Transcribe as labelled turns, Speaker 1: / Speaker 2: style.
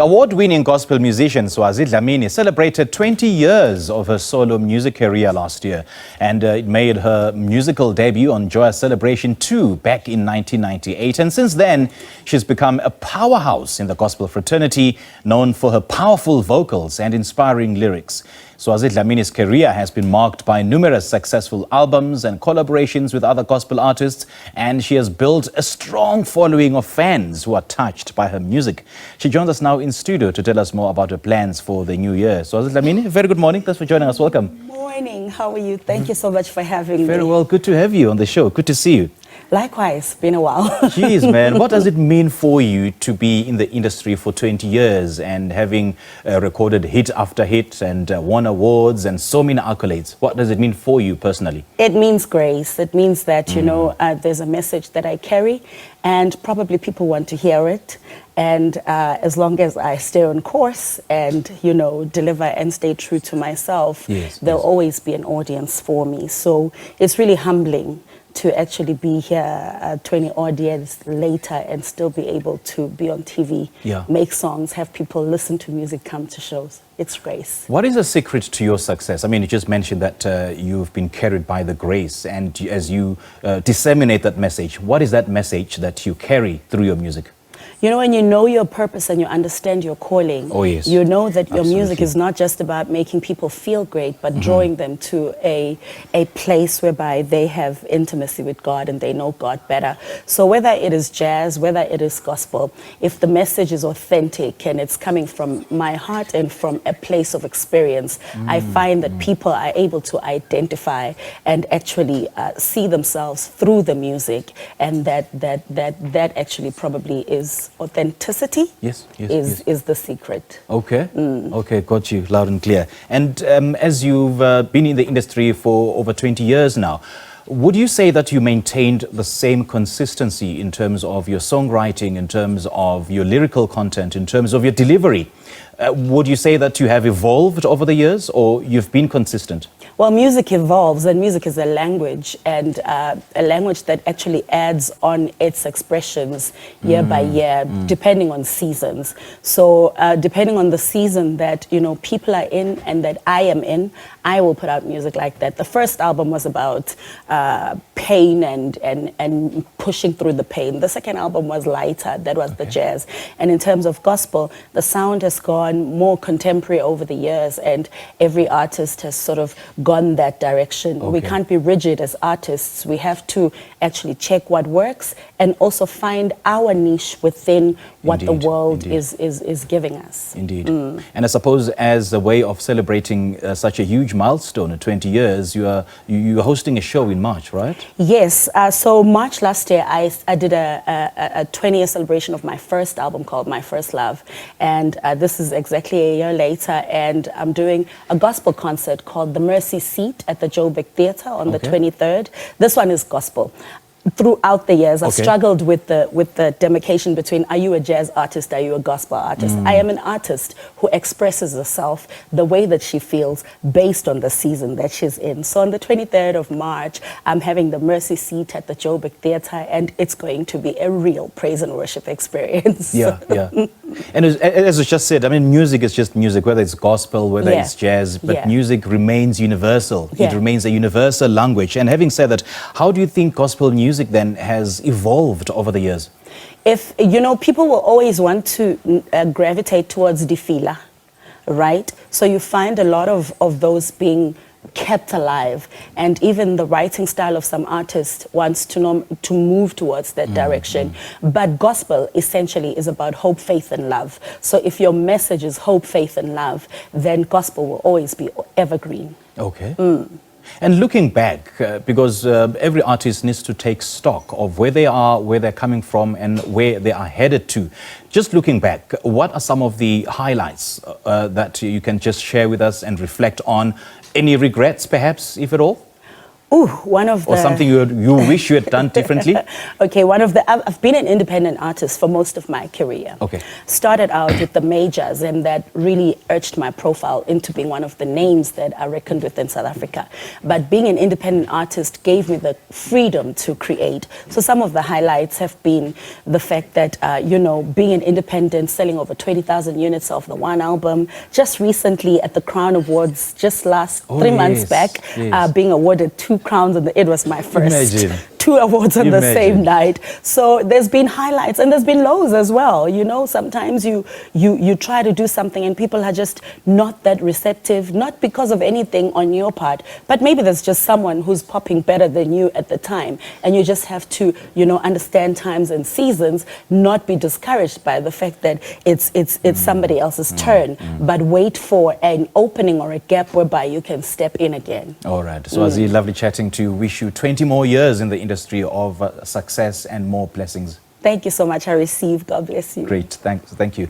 Speaker 1: Award-winning gospel musician Swazi Dlamini celebrated 20 years of her solo music career last year, and it made her musical debut on Joyous Celebration 2 back in 1998. And since then, she's become a powerhouse in the gospel fraternity, known for her powerful vocals and inspiring lyrics. Swazi Dlamini's career has been marked by numerous successful albums and collaborations with other gospel artists, and she has built a strong following of fans who are touched by her music. She joins us now in studio to tell us more about her plans for the new year. Swazi Dlamini, very good morning. Thanks for joining us. Welcome.
Speaker 2: Morning. How are you? Thank you so much for having me.
Speaker 1: Very well. Good to have you on the show. Good to see you.
Speaker 2: Likewise. Been a while.
Speaker 1: Jeez, man. What does it mean for you to be in the industry for 20 years and having recorded hit after hit and won awards and so many accolades? What does it mean for you personally?
Speaker 2: It means grace. It means that, you know, there's a message that I carry and probably people want to hear it. And as long as I stay on course and, you know, deliver and stay true to myself, there'll always be an audience for me. So it's really humbling to actually be here 20 odd years later and still be able to be on TV, make songs, have people listen to music, come to shows. It's grace.
Speaker 1: What is the secret to your success? I mean, you just mentioned that you've been carried by the grace, and as you disseminate that message, what is that message that you carry through your music?
Speaker 2: You know, when you know your purpose and you understand your calling, you know that your music is not just about making people feel great, but drawing them to a place whereby they have intimacy with God and they know God better. So whether it is jazz, whether it is gospel, if the message is authentic and it's coming from my heart and from a place of experience, I find that people are able to identify and actually see themselves through the music, and that actually probably is authenticity is the secret.
Speaker 1: Okay, okay, got you loud and clear. And as you've been in the industry for over 20 years now, would you say that you maintained the same consistency in terms of your songwriting, in terms of your lyrical content, in terms of your delivery? Would you say that you have evolved over the years, or you've been consistent?
Speaker 2: Well, music evolves, and music is a language, and a language that actually adds on its expressions year by year, depending on seasons. So depending on the season that, you know, people are in and that I am in, I will put out music like that. The first album was about pain and pushing through the pain. The second album was lighter, that was the jazz. And in terms of gospel, the sound has gone more contemporary over the years, and every artist has sort of gone that direction. We can't be rigid as artists. We have to actually check what works and also find our niche within what the world is giving us.
Speaker 1: Indeed. And I suppose as a way of celebrating such a huge milestone at 20 years, you are hosting a show in March, right?
Speaker 2: Yes. So March last year, I did a 20-year celebration of my first album called My First Love. And this is exactly a year later, and I'm doing a gospel concert called The Mercy Seat at the Joburg Theatre on the 23rd. This one is gospel. Throughout the years, I've struggled with the demarcation between, are you a jazz artist, are you a gospel artist? I am an artist who expresses herself the way that she feels based on the season that she's in. So on the 23rd of March, I'm having the Mercy Seat at the Joburg Theatre, and it's going to be a real praise and worship experience.
Speaker 1: And as I just said, I mean, music is just music, whether it's gospel, whether it's jazz, but music remains universal. It remains a universal language. And having said that, how do you think gospel music then has evolved over the years?
Speaker 2: If, you know, people will always want to gravitate towards the fila, right? So you find a lot of those being kept alive, and even the writing style of some artists wants to move towards that direction. But gospel essentially is about hope, faith, and love. So if your message is hope, faith, and love, then gospel will always be evergreen.
Speaker 1: And looking back, because every artist needs to take stock of where they are, where they're coming from, and where they are headed to. Just looking back, what are some of the highlights that you can just share with us and reflect on? Any regrets, perhaps, if at all?
Speaker 2: Ooh, one of the...
Speaker 1: Or something you wish you had done differently?
Speaker 2: Okay, I've been an independent artist for most of my career.
Speaker 1: Okay.
Speaker 2: Started out with the majors, and that really urged my profile into being one of the names that are reckoned with in South Africa. But being an independent artist gave me the freedom to create. So some of the highlights have been the fact that, being an independent, selling over 20,000 units of the one album. Just recently at the Crown Awards, just last 3 months back, being awarded 2 crowns, and it was my first.
Speaker 1: Imagine.
Speaker 2: 2 awards on the same night. So there's been highlights and there's been lows as well. You know, sometimes you try to do something and people are just not that receptive, not because of anything on your part, but maybe there's just someone who's popping better than you at the time. And you just have to, understand times and seasons, not be discouraged by the fact that it's somebody else's turn, but wait for an opening or a gap whereby you can step in again.
Speaker 1: All right. Swazi, lovely chatting to you. Wish you 20 more years in the industry of success and more blessings.
Speaker 2: Thank you so much. I receive. God bless you.
Speaker 1: Great. Thank you.